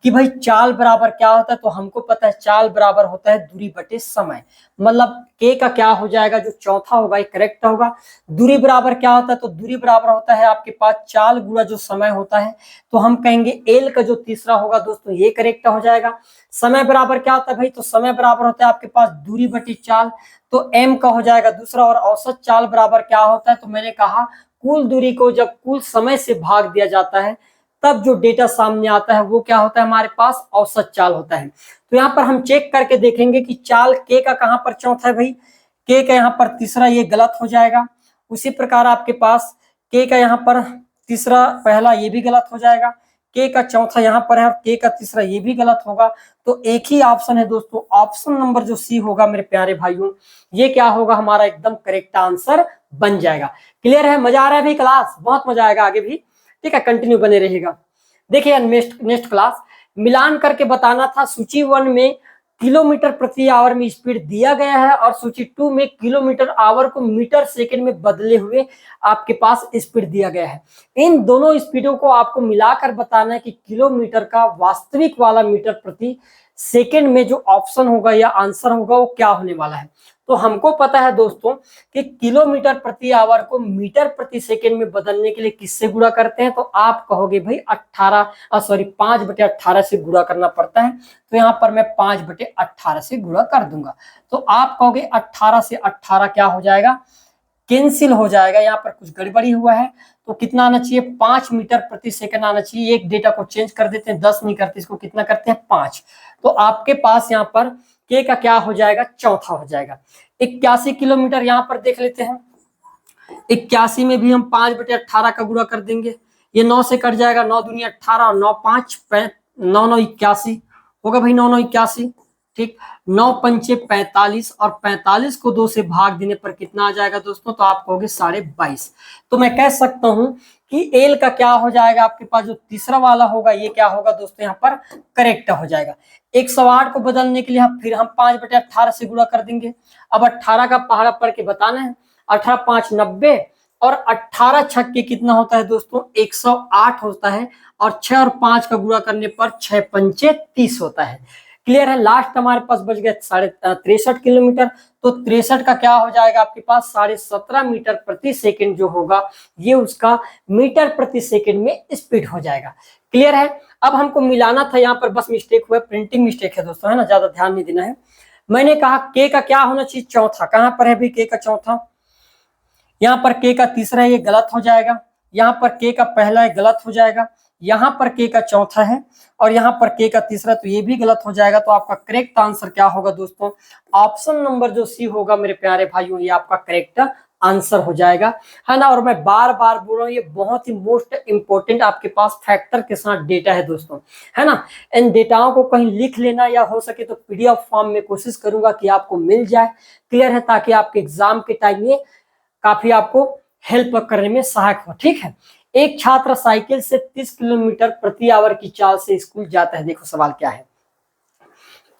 कि भाई चाल बराबर क्या होता है, तो हमको पता है चाल बराबर होता है दूरी बटे समय। मतलब के का क्या हो जाएगा, जो चौथा होगा ये करेक्ट होगा। दूरी बराबर क्या होता है, तो दूरी बराबर होता है आपके पास चाल गुणा जो समय होता है, तो हम कहेंगे एल का जो तीसरा होगा दोस्तों ये करेक्ट हो जाएगा। समय बराबर क्या होता है भाई, तो समय बराबर होता है आपके पास दूरी बटी चाल, तो एम का हो जाएगा दूसरा। और औसत चाल बराबर क्या होता है, तो मैंने कहा कुल दूरी को जब कुल समय से भाग दिया जाता है तब जो डेटा सामने आता है वो क्या होता है, हमारे पास औसत चाल होता है। तो यहाँ पर हम चेक करके देखेंगे कि चाल के का कहाँ पर चौथा है भाई, के का यहाँ पर तीसरा, ये गलत हो जाएगा। उसी प्रकार आपके पास के का यहाँ पर तीसरा पहला, ये भी गलत हो जाएगा। के का चौथा यहाँ पर है और के का तीसरा, ये भी गलत होगा। तो एक ही ऑप्शन है दोस्तों, ऑप्शन नंबर जो सी होगा मेरे प्यारे भाइयों, ये क्या होगा, हमारा एकदम करेक्ट आंसर बन जाएगा। क्लियर है? मजा आ रहा है भाई, क्लास बहुत मजा आएगा आगे भी, ठीक है, कंटिन्यू बने रहेगा। देखिए नेक्स्ट क्लास मिलान करके बताना था। सूची 1 में किलोमीटर प्रति आवर में स्पीड दिया गया है और सूची 2 में किलोमीटर आवर को मीटर सेकंड में बदले हुए आपके पास स्पीड दिया गया है। इन दोनों स्पीडों को आपको मिलाकर बताना है कि किलोमीटर का वास्तविक वाला मीटर प्रति सेकंड में जो ऑप्शन होगा या आंसर होगा वो क्या होने वाला है। तो हमको पता है दोस्तों कि किलोमीटर प्रति आवर को मीटर प्रति सेकंड में बदलने के लिए किससे गुणा करते हैं, तो आप कहोगे भाई 5/18 से गुणा करना पड़ता है। तो यहाँ पर मैं 5/18 से गुणा कर दूंगा। तो आप कहोगे 18 से 18 क्या हो जाएगा, कैंसिल हो जाएगा। यहाँ पर कुछ गड़बड़ी हुआ है, तो कितना आना चाहिए, 5 मीटर प्रति सेकंड आना चाहिए। एक डेटा को चेंज कर देते हैं, 10 नहीं करते, इसको कितना करते हैं, 5। तो आपके पास यहाँ पर के का क्या हो जाएगा, चौथा हो जाएगा। 81 किलोमीटर यहाँ पर देख लेते हैं। 81 में भी हम 5/18 का गुणा कर देंगे, ये 9 से कट जाएगा, 9 दूनी 18 और 9 5 9 9 81 होगा भाई, 9 9 81, ठीक। 9 पंचे 45 और 45 को 2 से भाग देने पर कितना आ जाएगा दोस्तों, तो आप कहोगे 22.5। तो मैं कह सकता हूं कि एल का क्या हो जाएगा, आपके पास जो तीसरा वाला होगा ये क्या होगा दोस्तों, यहाँ पर करेक्ट हो जाएगा। 108 को बदलने के लिए हम फिर 5/18 से गुणा कर देंगे। अब 18 का पहाड़ा पढ़ के बताना है। 18 5 90 और 18 छक्के कितना होता है दोस्तों, 108 होता है। और 6 और 5 का गुणा करने पर 6 पंचे 30 होता है। क्लियर है। लास्ट हमारे पास बच गया 63 किलोमीटर। तो 63 का क्या हो जाएगा आपके पास, 17.5 मीटर प्रति सेकंड जो होगा ये उसका मीटर प्रति सेकंड में स्पीड हो जाएगा। क्लियर है। अब हमको मिलाना था, यहाँ पर बस मिस्टेक हुआ, प्रिंटिंग मिस्टेक है दोस्तों, है ना, ज्यादा ध्यान नहीं देना है। मैंने कहा के का क्या होना चाहिए, चौथा। कहां पर है भी के का चौथा, यहाँ पर के का तीसरा है, ये गलत हो जाएगा। यहाँ पर के का पहला है, गलत हो जाएगा। यहाँ पर के का चौथा है और यहाँ पर के का तीसरा, तो ये भी गलत हो जाएगा। तो आपका करेक्ट आंसर क्या होगा दोस्तों, ऑप्शन नंबर जो सी होगा मेरे प्यारे भाइयों, ये आपका करेक्ट आंसर हो जाएगा, है ना। और मैं बार बार बोल रहा हूँ, ये बहुत ही मोस्ट इंपोर्टेंट आपके पास फैक्टर के साथ डेटा है दोस्तों, है ना। इन डेटाओं को कहीं लिख लेना, या हो सके तो पीडीएफ फॉर्म में कोशिश करूंगा कि आपको मिल जाए। क्लियर है, ताकि आपके एग्जाम के टाइम में काफी आपको हेल्प करने में सहायक हो। ठीक है। एक छात्र साइकिल से 30 किलोमीटर प्रति आवर की चाल से स्कूल जाता है। देखो सवाल क्या है,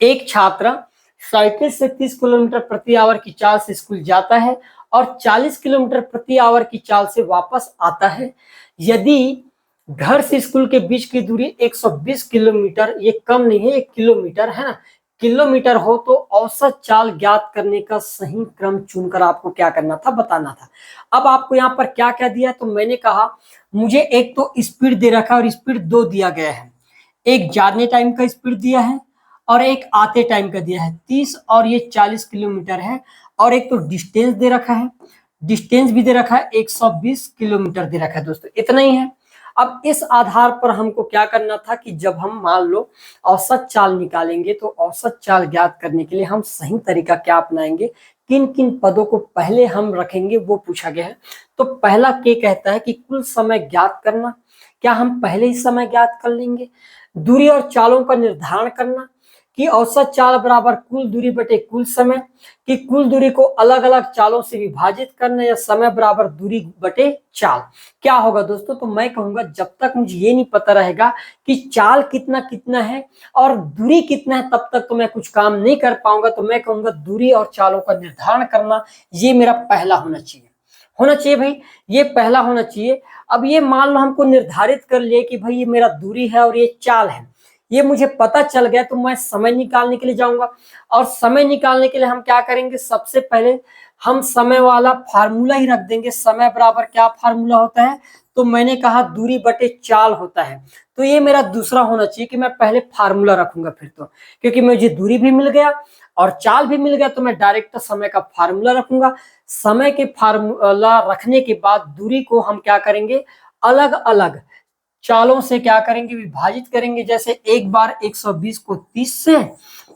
एक छात्र साइकिल से 30 किलोमीटर प्रति आवर की चाल से स्कूल जाता है और 40 किलोमीटर प्रति आवर की चाल से वापस आता है। यदि घर से स्कूल के बीच की दूरी 120 किलोमीटर, ये कम नहीं है, 1 किलोमीटर है ना, किलोमीटर हो, तो औसत चाल ज्ञात करने का सही क्रम चुनकर आपको क्या करना था, बताना था। अब आपको यहाँ पर क्या क्या दिया, तो मैंने कहा मुझे एक तो स्पीड दे रखा है और स्पीड 2 दिया गया है। एक जाने टाइम का स्पीड दिया है और एक आते टाइम का दिया है, 30 और ये 40 किलोमीटर है। और एक तो डिस्टेंस दे रखा है, डिस्टेंस भी दे रखा है, 120 किलोमीटर दे रखा है दोस्तों, इतना ही है। अब इस आधार पर हमको क्या करना था कि जब हम मान लो औसत चाल निकालेंगे, तो औसत चाल ज्ञात करने के लिए हम सही तरीका क्या अपनाएंगे, किन किन पदों को पहले हम रखेंगे, वो पूछा गया है। तो पहला के कहता है कि कुल समय ज्ञात करना, क्या हम पहले ही समय ज्ञात कर लेंगे। दूरी और चालों का निर्धारण करना, कि औसत चाल बराबर कुल दूरी बटे कुल समय, कि कुल दूरी को अलग अलग चालों से विभाजित करना, या समय बराबर दूरी बटे चाल। क्या होगा दोस्तों, तो मैं कहूंगा जब तक मुझे ये नहीं पता रहेगा कि चाल कितना कितना है और दूरी कितना है, तब तक तो मैं कुछ काम नहीं कर पाऊंगा। तो मैं कहूंगा दूरी और चालों का निर्धारण करना, ये मेरा पहला होना चाहिए भाई, ये पहला होना चाहिए। अब ये मान लो हमको निर्धारित कर लिए कि भाई ये मेरा दूरी है और ये चाल है, ये मुझे पता चल गया, तो मैं समय निकालने के लिए जाऊंगा। और समय निकालने के लिए हम क्या करेंगे, सबसे पहले हम समय वाला फार्मूला ही रख देंगे। समय बराबर क्या फार्मूला होता है, तो मैंने कहा दूरी बटे चाल होता है। तो ये मेरा दूसरा होना चाहिए कि मैं पहले फार्मूला रखूंगा फिर, तो क्योंकि मुझे दूरी भी मिल गया और चाल भी मिल गया, तो मैं डायरेक्ट समय का फार्मूला रखूंगा। समय के फार्मूला रखने के बाद दूरी को हम क्या करेंगे, अलग अलग चालों से क्या करेंगे, विभाजित करेंगे। जैसे एक बार 120 को 30 से,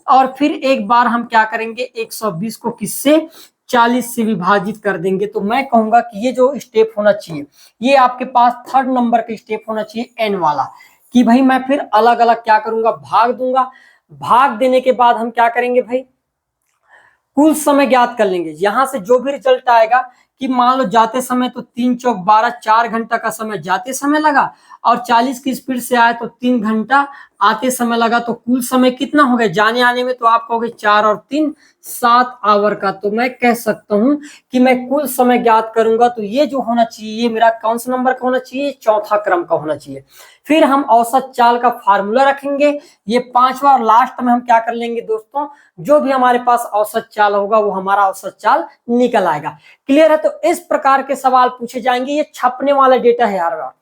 और फिर एक बार हम क्या करेंगे 120 को किससे, 40 से विभाजित कर देंगे। तो मैं कहूंगा कि ये जो स्टेप होना चाहिए, ये आपके पास 3rd नंबर का स्टेप होना चाहिए, एन वाला, कि भाई मैं फिर अलग अलग क्या करूंगा, भाग दूंगा। भाग देने के बाद हम क्या करेंगे भाई, कुल समय ज्ञात कर लेंगे। यहां से जो भी रिजल्ट आएगा, कि मान लो जाते समय तो 3 चौक 12, 4 घंटा का समय जाते समय लगा, और 40 की स्पीड से आए तो 3 घंटा आते समय लगा, तो कुल समय कितना हो गया जाने आने में, तो आप कहोगे 4 और 3 7 आवर का। तो मैं कह सकता हूं कि मैं कुल समय ज्ञात करूंगा, तो ये जो होना चाहिए ये मेरा कौन सा नंबर का होना चाहिए, चौथा क्रम का होना चाहिए। फिर हम औसत चाल का फार्मूला रखेंगे, ये पांचवा, और लास्ट में हम क्या कर लेंगे दोस्तों, जो भी हमारे पास औसत चाल होगा वो हमारा औसत चाल निकल आएगा। क्लियर है? तो इस प्रकार के सवाल पूछे जाएंगे, ये छपने वाला डेटा है हर बार,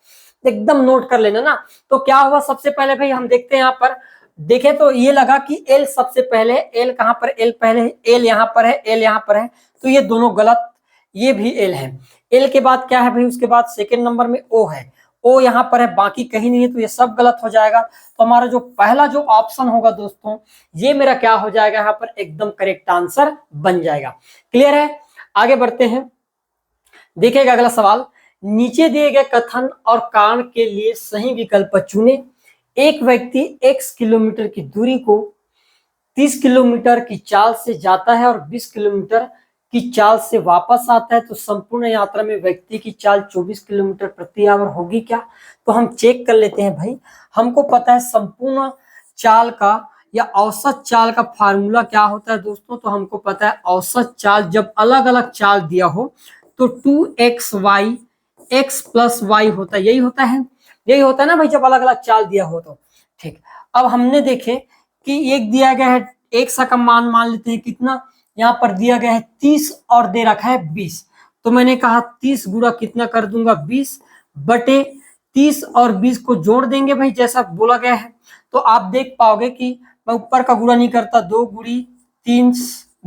एकदम नोट कर लेना ना। तो क्या हुआ, सबसे पहले भाई हम देखते हैं यहाँ पर, देखे तो ये लगा कि एल सबसे पहले, एल कहां पर, एल पहले, एल यहां पर है, एल यहां पर है, तो ये दोनों गलत, ये भी एल है। एल के बाद क्या है भाई, उसके बाद सेकंड नंबर में ओ है, ओ यहां पर है, बाकी कहीं नहीं है, तो ये सब गलत हो जाएगा। तो हमारा जो पहला जो ऑप्शन होगा दोस्तों, ये मेरा क्या हो जाएगा, यहाँ पर एकदम करेक्ट आंसर बन जाएगा। क्लियर है? आगे बढ़ते हैं, देखिएगा अगला सवाल, नीचे दिए गए कथन और कारण के लिए सही विकल्प चुने। एक व्यक्ति x किलोमीटर की दूरी को 30 किलोमीटर की चाल से जाता है और 20 किलोमीटर की चाल से वापस आता है, तो संपूर्ण यात्रा में व्यक्ति की चाल 24 किलोमीटर प्रति आवर होगी क्या? तो हम चेक कर लेते हैं भाई। हमको पता है संपूर्ण चाल का या औसत चाल का फार्मूला क्या होता है दोस्तों, तो हमको पता है औसत चाल जब अलग अलग चाल दिया हो तो 2xy x प्लस वाई होता है, यही होता है, यही होता है ना भाई, जब अलग अलग चाल दिया हो तो। ठीक, अब हमने देखे कि एक दिया गया है, एक सा का मान मान लेते हैं कितना, यहाँ पर दिया गया है 30 और दे रखा है 20, तो मैंने कहा 30 गुणा कितना कर दूंगा 20 बटे 30 और 20 को जोड़ देंगे भाई जैसा बोला गया है। तो आप देख पाओगे कि मैं ऊपर का गुणा नहीं करता, 2 गुणी 3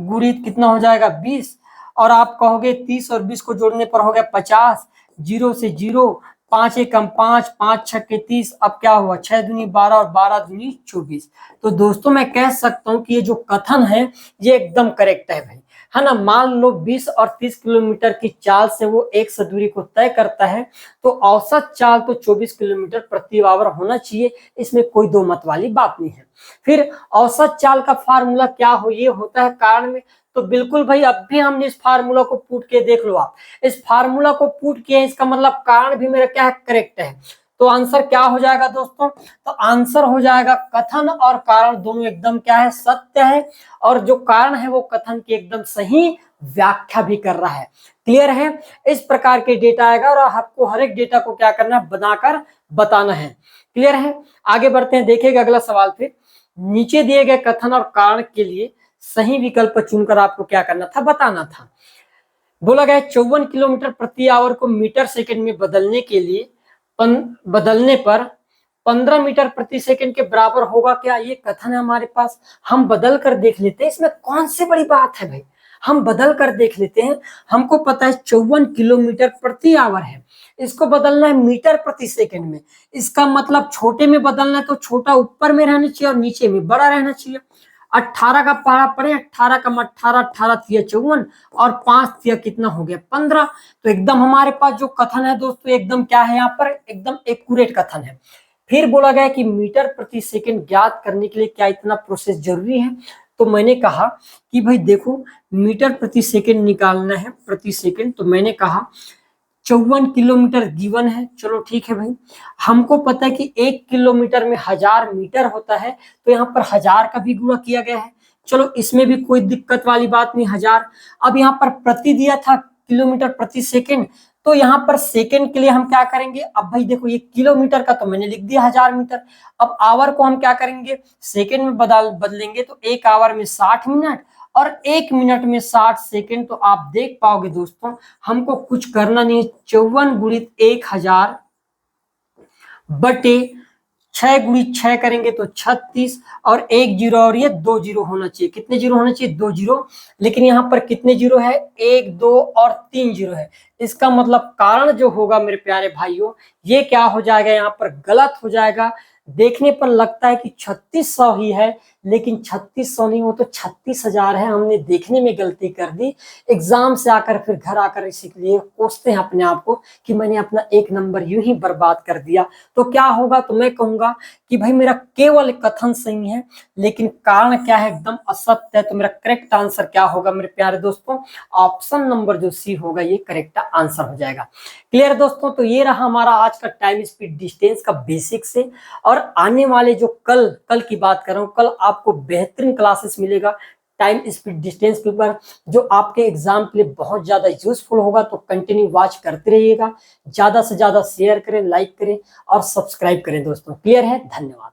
गुणी कितना हो जाएगा 20, और आप कहोगे 30 और 20 को जोड़ने पर हो गया 50, 0 से 0, 5 एकम 5, 5 छक्के 30, अब क्या हुआ 6 दूनी 12 और 12 दूनी 24। तो दोस्तों मैं कह सकता हूं कि ये जो कथन है ये एकदम करेक्ट है भाई, है ना। मान लो 20 और 30 किलोमीटर की चाल से वो एक से दूरी को तय करता है, तो औसत चाल तो 24 किलोमीटर प्रति आवर होना चाहिए, इसमें कोई दो मत वाली बात नहीं है। फिर औसत चाल का फार्मूला क्या हो, ये होता है कारण में, तो बिल्कुल भाई अब भी हमने इस फार्मूला को पुट के देख लो, आप इस फार्मूला को पुट किए, इसका मतलब कारण भी मेरा क्या है, करेक्ट है। तो आंसर क्या हो जाएगा दोस्तों, तो आंसर हो जाएगा कथन और कारण दोनों एकदम क्या है, सत्य है, और जो कारण है वो कथन की एकदम सही व्याख्या भी कर रहा है। क्लियर है? इस प्रकार के डेटा आएगा और आपको हर एक डेटा को क्या करना है, बनाकर बताना है। क्लियर है? आगे बढ़ते हैं, देखिएगा अगला सवाल। फिर नीचे दिए गए कथन और कारण के लिए सही विकल्प चुनकर आपको क्या करना था, बताना था। बोला गया 54 किलोमीटर प्रति आवर को मीटर सेकंड में बदलने के लिए बदलने पर 15 मीटर प्रति सेकंड के बराबर होगा क्या, ये कथन है हमारे पास। हम बदल कर देख लेते हैं, इसमें कौन सी बड़ी बात है भाई, हम बदल कर देख लेते हैं। हमको पता है 54 किलोमीटर प्रति आवर है, इसको बदलना है मीटर प्रति सेकंड में, इसका मतलब छोटे में बदलना है तो छोटा ऊपर में रहना चाहिए और नीचे में बड़ा रहना चाहिए। 18 का पहाड़ा पड़े, 18 कम 18, 18 तिया 54 और 5 तिया कितना हो गया 15। तो एकदम हमारे पास जो कथन है दोस्तों एकदम क्या है, यहाँ पर एकदम एक्यूरेट कथन है। फिर बोला गया कि मीटर प्रति सेकंड ज्ञात करने के लिए क्या इतना प्रोसेस जरूरी है, तो मैंने कहा कि भाई देखो मीटर प्रति सेकंड निकालना है प्रति सेकंड, तो मैंने कहा 54 किलोमीटर गिवन है, चलो ठीक है भाई। हमको पता है कि 1 किलोमीटर में 1000 मीटर होता है, तो यहाँ पर 1000 का भी गुणा किया गया है, चलो इसमें भी कोई दिक्कत वाली बात नहीं, 1000। अब यहाँ पर प्रति दिया था किलोमीटर प्रति सेकंड, तो यहाँ पर सेकंड के लिए हम क्या करेंगे, अब भाई देखो ये किलोमीटर का तो मैंने लिख दिया 1000 मीटर, अब आवर को हम क्या करेंगे सेकंड में बदलेंगे, तो 1 आवर में 60 मिनट और 1 मिनट में 60 सेकंड। तो आप देख पाओगे दोस्तों हमको कुछ करना नहीं है, 54 गुणित 1000 बटे 6 गुणित 6 करेंगे तो 36, और 1 जीरो और ये 2 जीरो होना चाहिए, कितने जीरो होना चाहिए 2 जीरो, लेकिन यहाँ पर कितने जीरो है 1 2 और 3 जीरो है। इसका मतलब कारण जो होगा मेरे प्यारे भाइयों ये क्या हो जाएगा, यहाँ पर गलत हो जाएगा। देखने पर लगता है कि 3600 ही है, लेकिन 3600 नहीं, वो तो 36,000 है। हमने देखने में गलती कर दी, एग्जाम से आकर फिर घर आकर इसलिए कोसते हैं अपने आप को कि मैंने अपना एक नंबर यूं ही बर्बाद कर दिया। तो क्या होगा, तो मैं कहूंगा कि भाई मेरा केवल कथन सही है, लेकिन कारण क्या है, एकदम असत्य है। तो मेरा करेक्ट आंसर क्या होगा मेरे प्यारे दोस्तों, ऑप्शन नंबर जो सी होगा ये करेक्ट आंसर हो जाएगा। क्लियर दोस्तों, तो ये रहा हमारा आज का टाइम स्पीड डिस्टेंस का बेसिक से। और आने वाले जो कल की बात कर रहा हूँ, कल आपको बेहतरीन क्लासेस मिलेगा टाइम स्पीड डिस्टेंस पेपर, जो आपके एग्जाम के लिए बहुत ज्यादा यूजफुल होगा। तो कंटिन्यू वॉच करते रहिएगा, ज्यादा से ज्यादा शेयर करें, लाइक करें और सब्सक्राइब करें दोस्तों। क्लियर है, धन्यवाद।